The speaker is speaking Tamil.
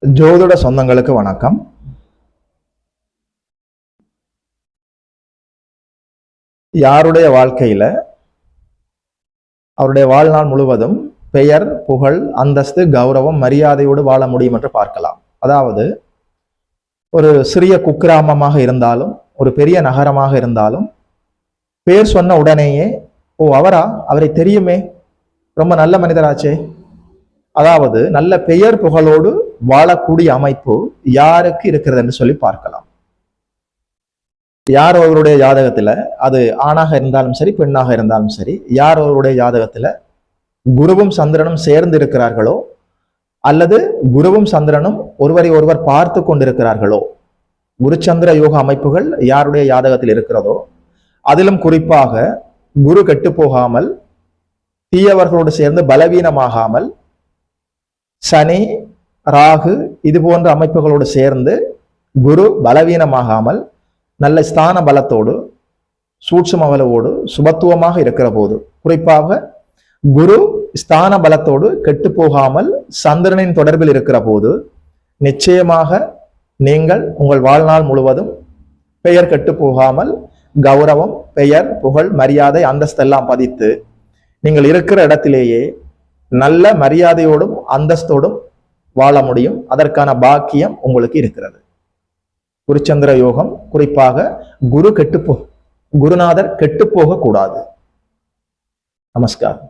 ஜோதிட சொந்தங்களுக்கு வணக்கம். யாருடைய வாழ்க்கையில அவருடைய வாழ்நாள் முழுவதும் பெயர், புகழ், அந்தஸ்து, கௌரவம், மரியாதையோடு வாழ முடியும் என்று பார்க்கலாம். அதாவது ஒரு சிறிய குக்கிராமமாக இருந்தாலும் ஒரு பெரிய நகரமாக இருந்தாலும் பேர் சொன்ன உடனேயே அவரை தெரியுமே, ரொம்ப நல்ல மனிதராச்சே, அதாவது நல்ல பெயர் புகழோடு வாழக்கூடிய அமைப்பு யாருக்கு இருக்கிறது என்று சொல்லி பார்க்கலாம். யார் அவருடைய ஜாதகத்துல, அது ஆணாக இருந்தாலும் சரி பெண்ணாக இருந்தாலும் சரி, யார் அவருடைய ஜாதகத்துல குருவும் சந்திரனும் சேர்ந்து இருக்கிறார்களோ அல்லது குருவும் சந்திரனும் ஒருவரை ஒருவர் பார்த்து கொண்டிருக்கிறார்களோ, குருச்சந்திர யோக அமைப்புகள் யாருடைய ஜாதகத்தில் இருக்கிறதோ, அதிலும் குறிப்பாக குரு கெட்டு போகாமல் தீயவர்களோடு சேர்ந்து பலவீனமாகாமல் சனி, ராகு இது போன்ற அமைப்புகளோடு சேர்ந்து குரு பலவீனமாகாமல் நல்ல ஸ்தான பலத்தோடு சூட்சும பலவோடு சுபத்துவமாக இருக்கிற போது, குறிப்பாக குரு ஸ்தான பலத்தோடு கெட்டு போகாமல் சந்திரனின் தொடர்பில் இருக்கிற போது, நிச்சயமாக நீங்கள் உங்கள் வாழ்நாள் முழுவதும் பெயர் கெட்டு போகாமல் கௌரவம், பெயர், புகழ், மரியாதை, அந்தஸ்தெல்லாம் பதித்து நீங்கள் இருக்கிற இடத்திலேயே நல்ல மரியாதையோடும் அந்தஸ்தோடும் வாழ முடியும். அதற்கான பாக்கியம் உங்களுக்கு இருக்கிறது. குருச்சந்திர யோகம், குறிப்பாக குருநாதர் கெட்டு போக கூடாது. நமஸ்காரம்.